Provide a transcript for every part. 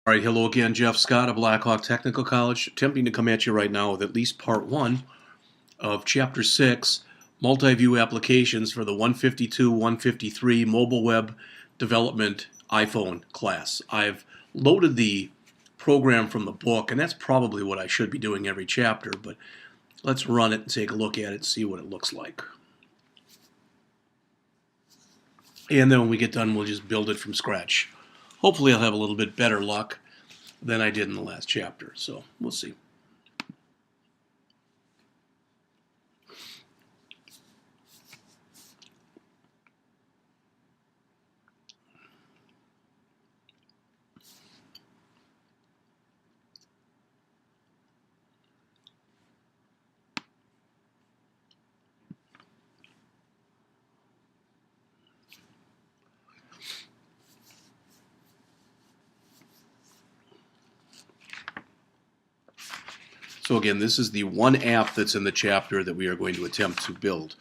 All right, hello again, Jeff Scott of Blackhawk Technical College, attempting to come at you right now with at least part 1 of Chapter 6, Multiview Applications for the 152-153 Mobile Web Development iPhone class. I've loaded the program from the book, and that's probably what I should be doing every chapter, but let's run it and take a look at it and see what it looks like. And then when we get done, we'll just build it from scratch. Hopefully I'll have a little bit better luck than I did in the last chapter, so we'll see. So again, this is the one app that's in the chapter that we are going to attempt to build.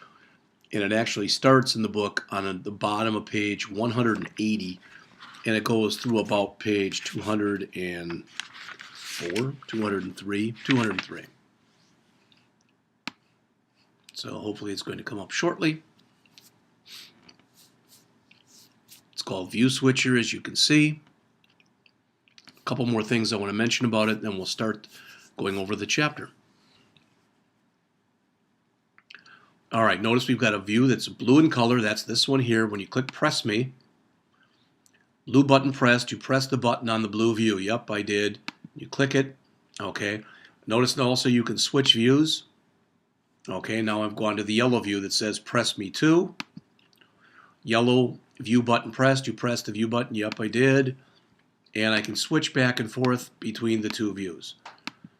And it actually starts in the book on the bottom of page 180, and it goes through about page 204, 203. So hopefully it's going to come up shortly. It's called View Switcher, as you can see. A couple more things I want to mention about it, then we'll start going over the chapter. All right, notice we've got a view that's blue in color. That's this one here. When you click Press Me, blue button pressed, you press the button on the blue view. Yep, I did. You click it. Okay. Notice also you can switch views. Okay, now I've gone to the yellow view that says Press Me To. Yellow view button pressed. You press the view button. Yep, I did. And I can switch back and forth between the two views.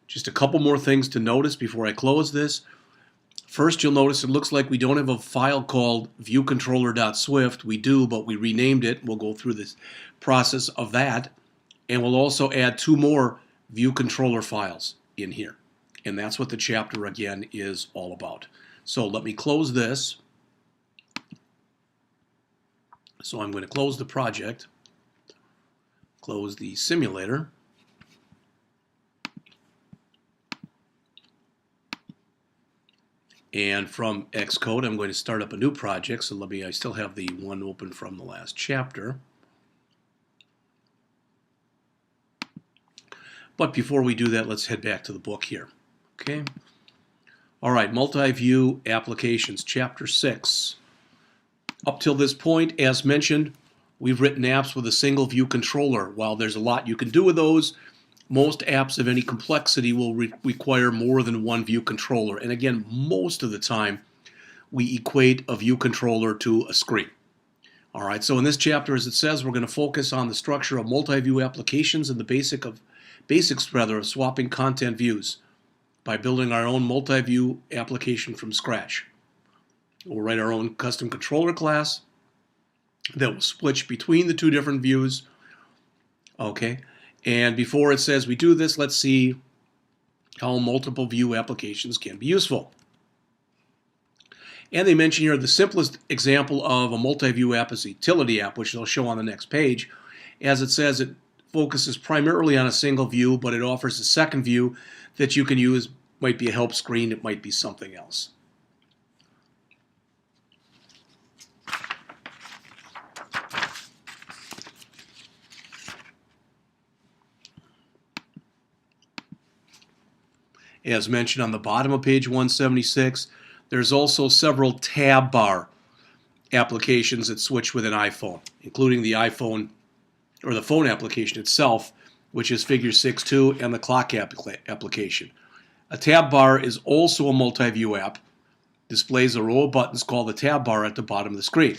Just a couple more things to notice before I close this. First, you'll notice it looks like we don't have a file called viewcontroller.swift. We do, but we renamed it. We'll go through this process of that. And we'll also add 2 more view controller files in here. And that's what the chapter, again, is all about. So let me close this. So I'm going to close the project, close the simulator. And from Xcode, I'm going to start up a new project. So I still have the one open from the last chapter. But before we do that, let's head back to the book here. Okay. All right, Multiview Applications, Chapter 6. Up till this point, as mentioned, we've written apps with a single view controller. While there's a lot you can do with those, most apps of any complexity will require more than one view controller. And again, most of the time, we equate a view controller to a screen. All right, so in this chapter, as it says, we're going to focus on the structure of multi-view applications and the basics of swapping content views by building our own multi-view application from scratch. We'll write our own custom controller class that will switch between the 2 different views. Okay. And before it says we do this, let's see how multiple view applications can be useful. And they mention here the simplest example of a multi-view app is a utility app, which they'll show on the next page. As it says, it focuses primarily on a single view, but it offers a second view that you can use. It might be a help screen, it might be something else. As mentioned on the bottom of page 176, there's also several tab bar applications that switch with an iPhone, including the iPhone or the phone application itself, which is Figure 6.2, and the clock application. A tab bar is also a multi-view app. Displays a row of buttons called the tab bar at the bottom of the screen.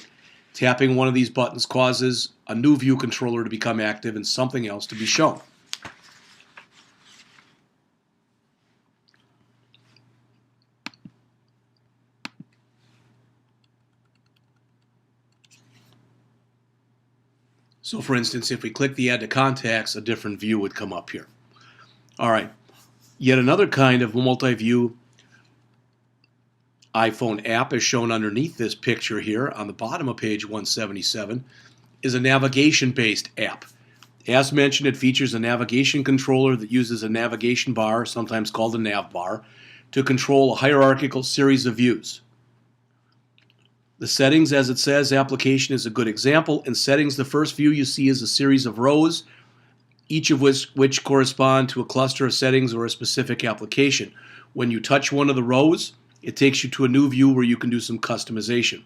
Tapping one of these buttons causes a new view controller to become active and something else to be shown. So for instance, if we click the Add to Contacts, a different view would come up here. All right, yet another kind of multi-view iPhone app is shown underneath this picture here on the bottom of page 177 is a navigation-based app. As mentioned, it features a navigation controller that uses a navigation bar, sometimes called a nav bar, to control a hierarchical series of views. The settings, as it says, application is a good example. In settings, the first view you see is a series of rows, each of which correspond to a cluster of settings or a specific application. When you touch one of the rows, it takes you to a new view where you can do some customization.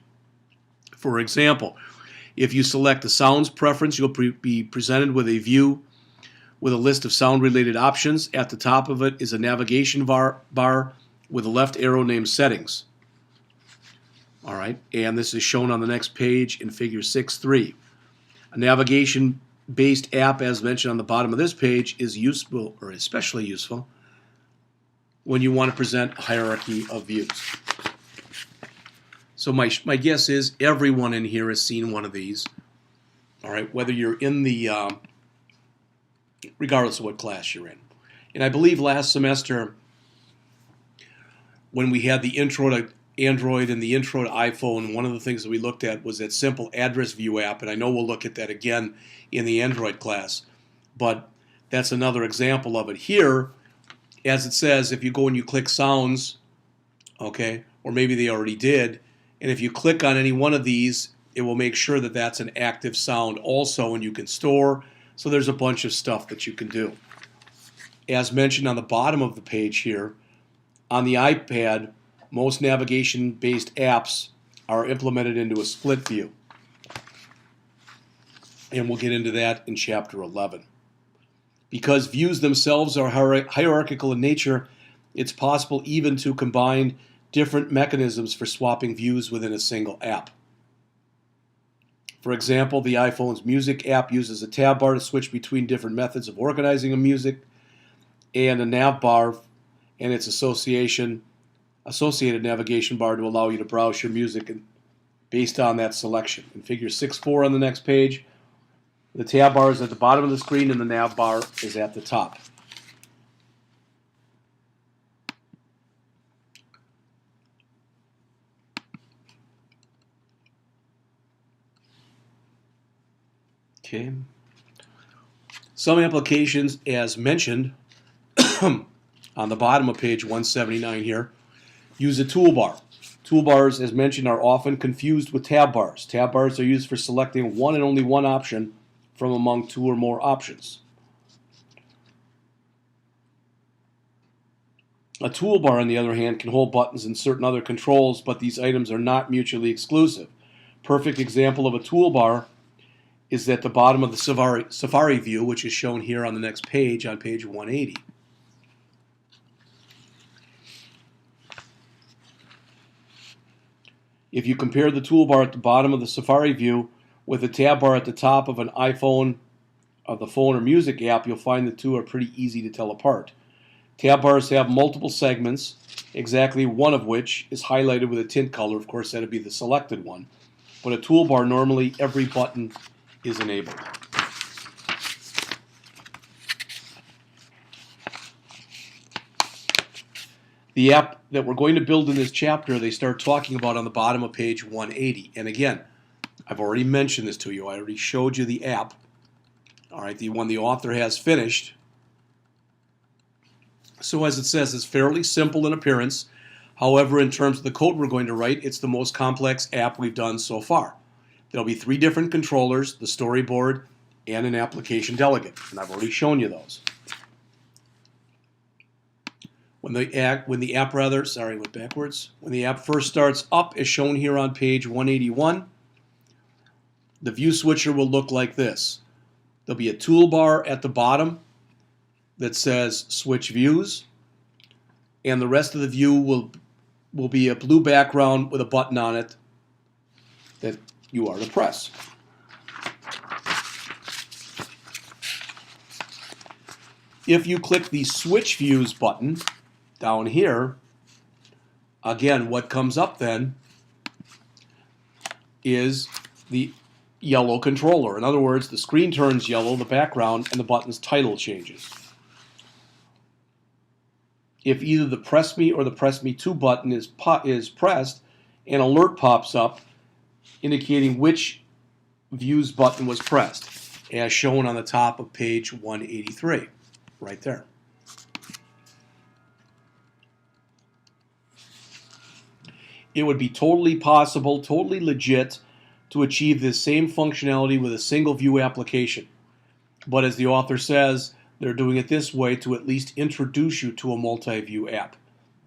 For example, if you select the sounds preference, you'll be presented with a view with a list of sound-related options. At the top of it is a navigation bar with a left arrow named Settings. All right, and this is shown on the next page in Figure 6.3. A navigation-based app, as mentioned on the bottom of this page, is useful, or especially useful, when you want to present a hierarchy of views. So my guess is everyone in here has seen one of these. All right, whether you're in the, regardless of what class you're in. And I believe last semester, when we had the intro to Android and the intro to iPhone, one of the things that we looked at was that simple address view app, and I know we'll look at that again in the Android class, but that's another example of it. Here, as it says, if you go and you click sounds, okay, or maybe they already did, and if you click on any one of these, it will make sure that that's an active sound also, and you can store. So there's a bunch of stuff that you can do. As mentioned on the bottom of the page here, on the iPad, most navigation-based apps are implemented into a split view. And we'll get into that in Chapter 11. Because views themselves are hierarchical in nature, it's possible even to combine different mechanisms for swapping views within a single app. For example, the iPhone's music app uses a tab bar to switch between different methods of organizing a music, and a nav bar and its associated navigation bar to allow you to browse your music based on that selection. In Figure 6.4 on the next page, the tab bar is at the bottom of the screen and the nav bar is at the top. Okay. Some applications, as mentioned, on the bottom of page 179 here, use a toolbar. Toolbars, as mentioned, are often confused with tab bars. Tab bars are used for selecting one and only one option from among two or more options. A toolbar, on the other hand, can hold buttons and certain other controls, but these items are not mutually exclusive. Perfect example of a toolbar is at the bottom of the Safari view, which is shown here on the next page, on page 180. If you compare the toolbar at the bottom of the Safari view with the tab bar at the top of an iPhone, of the phone or music app, you'll find the two are pretty easy to tell apart. Tab bars have multiple segments, exactly one of which is highlighted with a tint color. Of course, that would be the selected one. But a toolbar, normally every button is enabled. The app that we're going to build in this chapter, they start talking about on the bottom of page 180. And again, I've already mentioned this to you. I already showed you the app. All right, the one the author has finished. So as it says, it's fairly simple in appearance. However, in terms of the code we're going to write, it's the most complex app we've done so far. There'll be 3 different controllers, the storyboard, and an application delegate. And I've already shown you those. When the app first starts up, as shown here on page 181, the view switcher will look like this. There'll be a toolbar at the bottom that says Switch Views, and the rest of the view will be a blue background with a button on it that you are to press. If you click the Switch Views button down here, again, what comes up then is the yellow controller. In other words, the screen turns yellow, the background, and the button's title changes. If either the Press Me or the Press Me To button is pressed, an alert pops up indicating which Views button was pressed. as shown on the top of page 183, right there. It would be totally possible, totally legit, to achieve this same functionality with a single view application. But as the author says, they're doing it this way to at least introduce you to a multi-view app.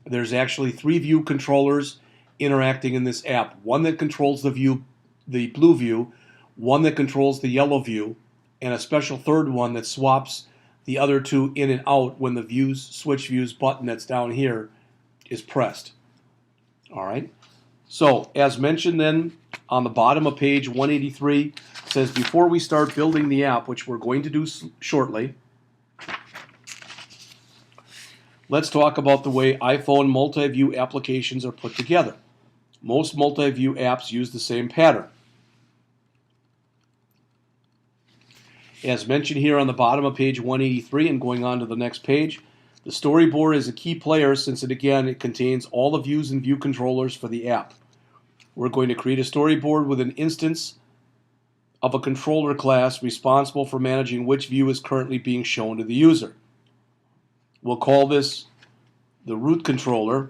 There's actually 3 view controllers interacting in this app. One that controls the blue view, one that controls the yellow view, and a special third one that swaps the other 2 in and out when the switch views button that's down here is pressed. All right. So, as mentioned then, on the bottom of page 183, it says before we start building the app, which we're going to do shortly, let's talk about the way iPhone multi-view applications are put together. Most multi-view apps use the same pattern. As mentioned here on the bottom of page 183 and going on to the next page, the storyboard is a key player since it contains all the views and view controllers for the app. We're going to create a storyboard with an instance of a controller class responsible for managing which view is currently being shown to the user. We'll call this the root controller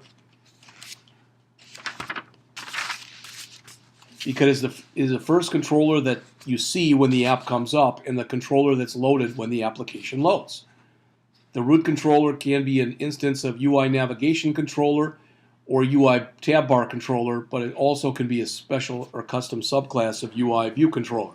because it is the first controller that you see when the app comes up and the controller that's loaded when the application loads. The root controller can be an instance of UI navigation controller or UI tab bar controller, but it also can be a special or custom subclass of UI view controller.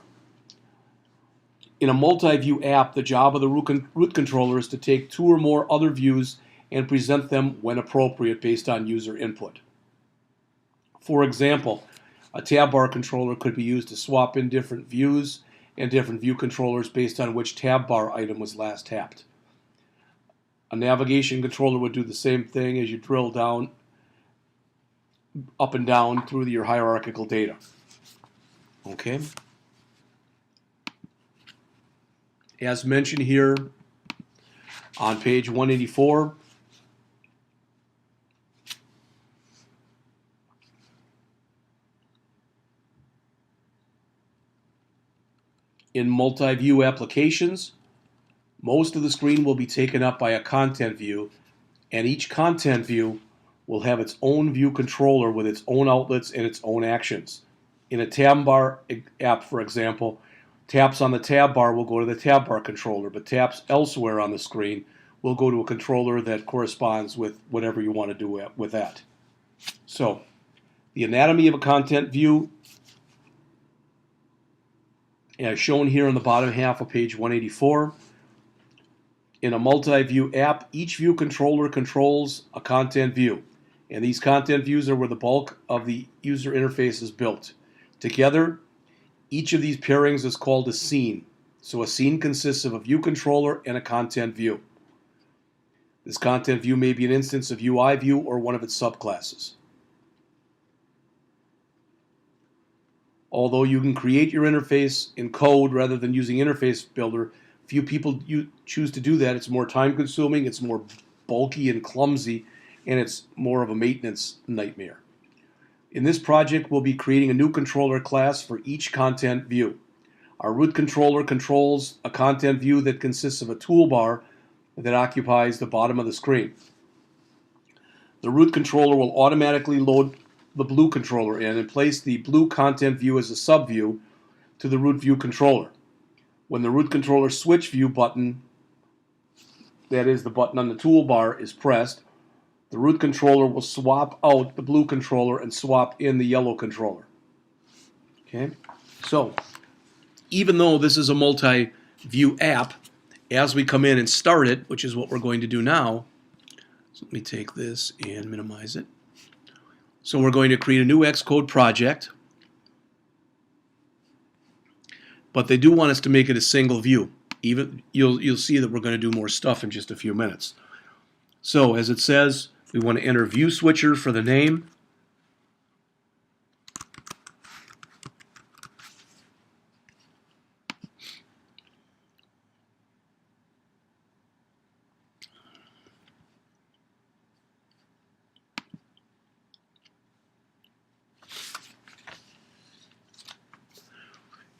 In a multi-view app, the job of the root controller is to take 2 or more other views and present them when appropriate based on user input. For example, a tab bar controller could be used to swap in different views and different view controllers based on which tab bar item was last tapped. A navigation controller would do the same thing as you drill down, up and down through your hierarchical data. Okay? As mentioned here on page 184, in multi-view applications, most of the screen will be taken up by a content view, and each content view will have its own view controller with its own outlets and its own actions. In a tab bar app, for example, taps on the tab bar will go to the tab bar controller, but taps elsewhere on the screen will go to a controller that corresponds with whatever you want to do with that. So, the anatomy of a content view, as shown here on the bottom half of page 184. In a multi-view app, each view controller controls a content view, and these content views are where the bulk of the user interface is built. Together, each of these pairings is called a scene. So a scene consists of a view controller and a content view. This content view may be an instance of UI view or one of its subclasses. Although you can create your interface in code rather than using Interface Builder, few people choose to do that. It's more time consuming, it's more bulky and clumsy, and it's more of a maintenance nightmare. In this project, we'll be creating a new controller class for each content view. Our root controller controls a content view that consists of a toolbar that occupies the bottom of the screen. The root controller will automatically load the blue controller in and place the blue content view as a subview to the root view controller. When the root controller switch view button, that is the button on the toolbar, is pressed, the root controller will swap out the blue controller and swap in the yellow controller. Okay? So, even though this is a multi-view app, as we come in and start it, which is what we're going to do now, so let me take this and minimize it. So we're going to create a new Xcode project, but they do want us to make it a single view. Even you'll see that we're going to do more stuff in just a few minutes. So as it says, we want to enter view switcher for the name.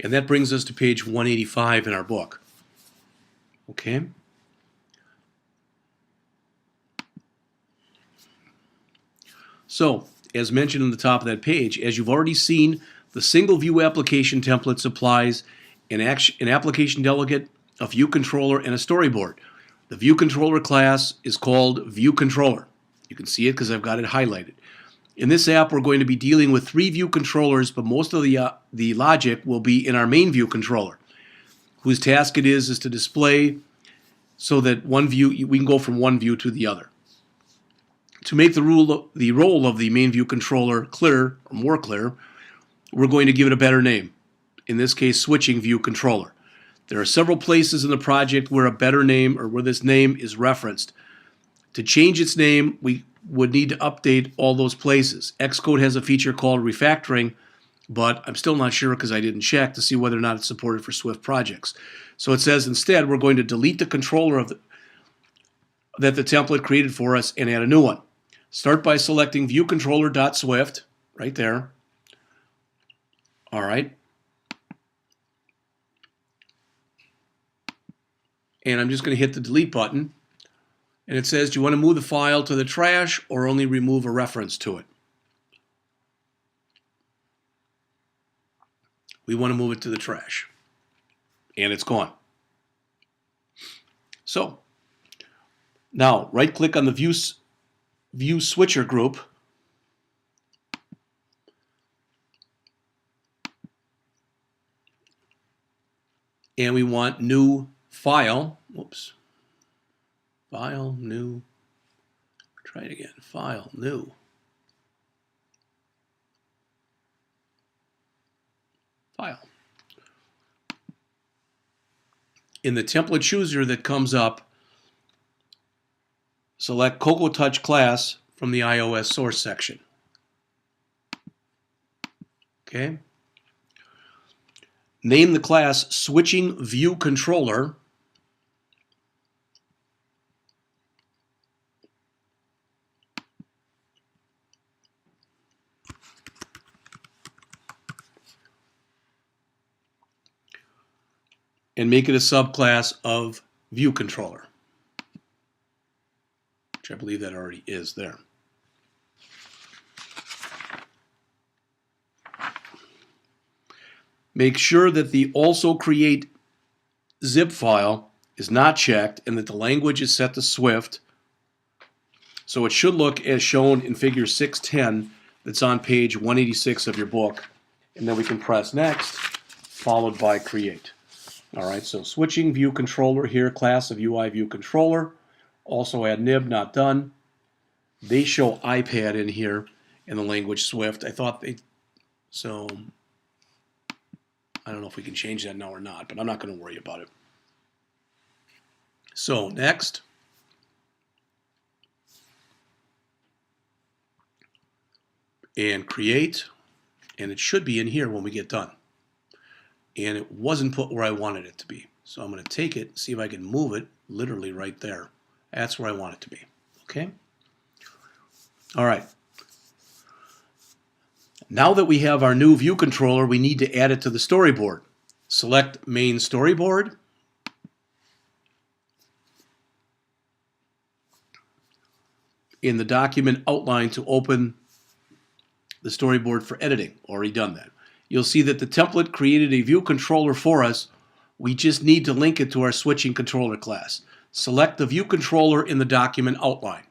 And that brings us to page 185 in our book. Okay? So, as mentioned on the top of that page, as you've already seen, the single view application template supplies an application delegate, a view controller, and a storyboard. The view controller class is called view controller. You can see it because I've got it highlighted. In this app, we're going to be dealing with 3 view controllers, but most of the logic will be in our main view controller, whose task it is to display so that we can go from one view to the other. To make the role of the main view controller clear, or more clear, we're going to give it a better name. In this case, switching view controller. There are several places in the project where a better name, or where this name is referenced. To change its name, we would need to update all those places. Xcode has a feature called refactoring, but I'm still not sure because I didn't check to see whether or not it's supported for Swift projects. So it says instead we're going to delete the controller that the template created for us and add a new one. Start by selecting viewcontroller.swift right there. All right. And I'm just going to hit the delete button. And it says, do you want to move the file to the trash or only remove a reference to it? We want to move it to the trash. And it's gone. So, now right-click on the view switcher group. And we want new file. Whoops. File, new. Try it again. File, new. File. In the template chooser that comes up, select Cocoa Touch class from the iOS source section. Okay. Name the class Switching View Controller. And make it a subclass of View Controller, which I believe that already is there. Make sure that the also create zip file is not checked and that the language is set to Swift. So it should look as shown in figure 610 that's on page 186 of your book. And then we can press next, followed by create. All right, so switching view controller here, class of UI view controller. Also add nib, not done. They show iPad in here in the language Swift. So I don't know if we can change that now or not, but I'm not going to worry about it. So next. And create, and it should be in here when we get done. And it wasn't put where I wanted it to be. So I'm going to take it, see if I can move it literally right there. That's where I want it to be. Okay? All right. Now that we have our new view controller, we need to add it to the storyboard. Select main storyboard. In the document outline to open the storyboard for editing. Already done that. You'll see that the template created a view controller for us. We just need to link it to our switching controller class. Select the view controller in the document outline.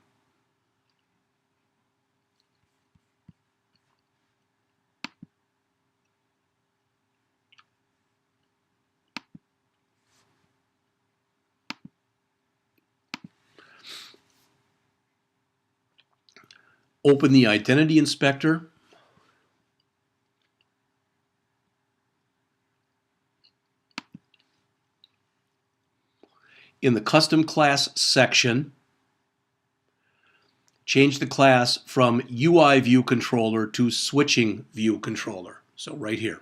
Open the Identity Inspector. In the Custom Class section, change the class from UI View Controller to Switching View Controller. So right here.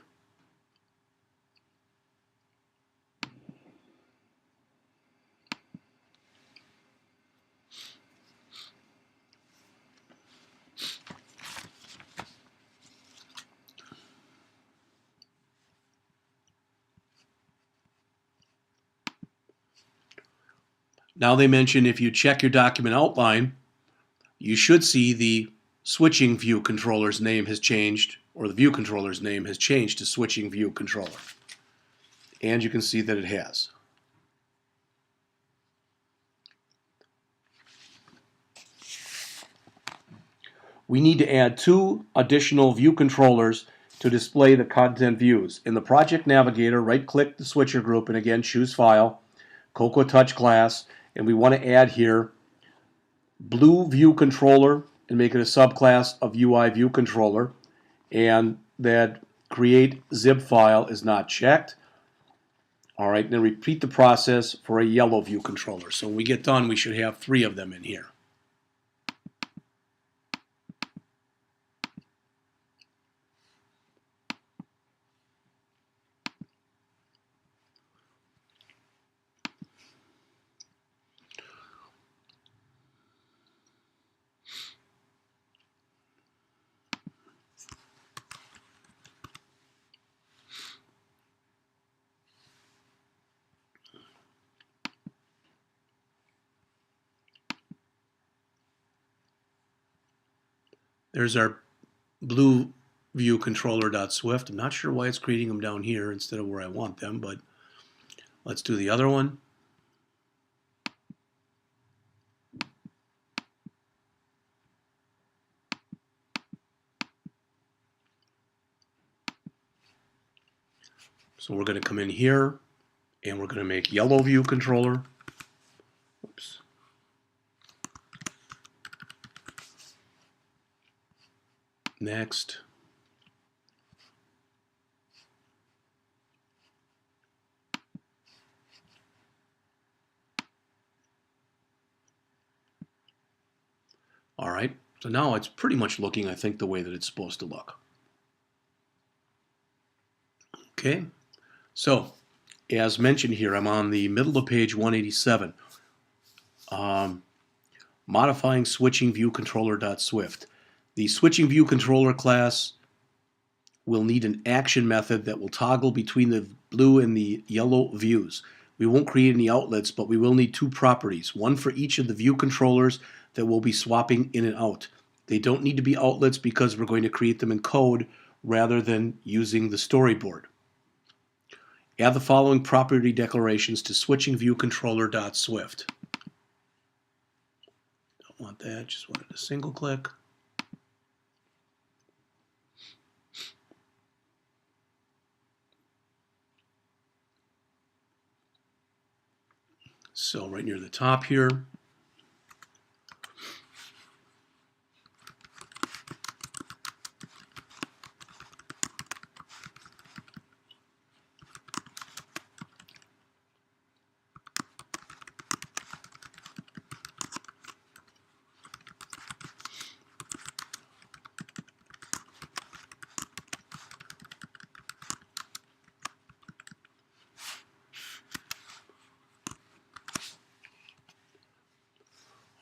Now they mention if you check your document outline, you should see the switching view controller's name has changed, or the view controller's name has changed to switching view controller. And you can see that it has. We need to add 2 additional view controllers to display the content views. In the Project Navigator, right-click the switcher group and again choose File, Cocoa Touch Class, and we want to add here Blue View Controller and make it a subclass of UI View Controller, and that Create Zip File is not checked. All right, then repeat the process for a yellow view controller. So when we get done, we should have 3 of them in here. There's our blue view controller.swift. I'm not sure why it's creating them down here instead of where I want them, but let's do the other one. So we're going to come in here and we're going to make yellow view controller. Oops. Next. All right, so now it's pretty much looking, I think, the way that it's supposed to look. Okay, so as mentioned here, I'm on the middle of page 187. Modifying switching view controller.swift. The switching view controller class will need an action method that will toggle between the blue and the yellow views. We won't create any outlets, but we will need 2 properties, one for each of the view controllers that we'll be swapping in and out. They don't need to be outlets because we're going to create them in code rather than using the storyboard. Add the following property declarations to switching view controller.swift. Don't want that, just wanted a single click. So right near the top here,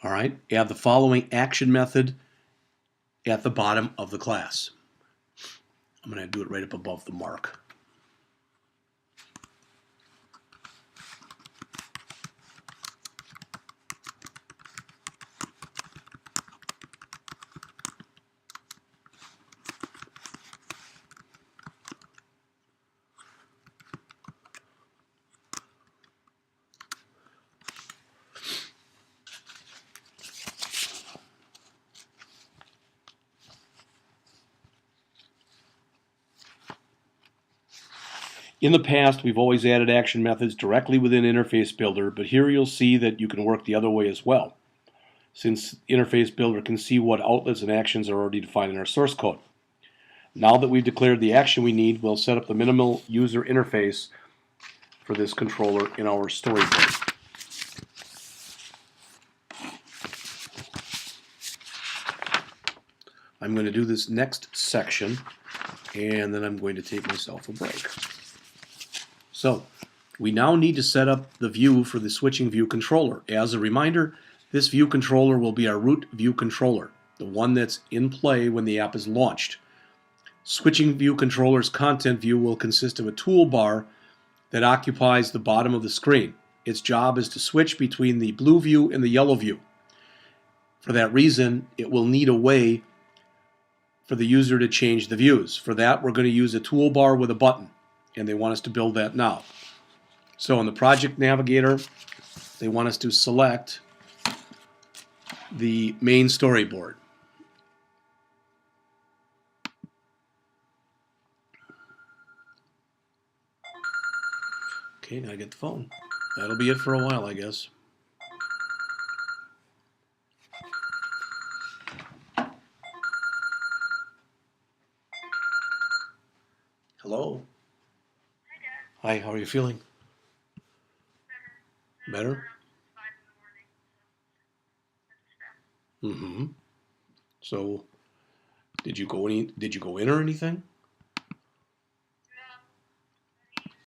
all right, add the following action method at the bottom of the class. I'm going to do it right up above the mark. In the past, we've always added action methods directly within Interface Builder, but here you'll see that you can work the other way as well, since Interface Builder can see what outlets and actions are already defined in our source code. Now that we've declared the action we need, we'll set up the minimal user interface for this controller in our storyboard. I'm going to do this next section, and then I'm going to take myself a break. So, we now need to set up the view for the switching view controller. As a reminder, this view controller will be our root view controller, the one that's in play when the app is launched. Switching view controller's content view will consist of a toolbar that occupies the bottom of the screen. its job is to switch between the blue view and the yellow view. For that reason, it will need a way for the user to change the views. For that, we're going to use a toolbar with a button, and they want us to build that now. So in the Project Navigator, they want us to select the main storyboard. Okay, now I get the phone. That'll be it for a while, I guess. Hello? Hi, how are you feeling? Better? Mm-hmm. So, did you go in or anything?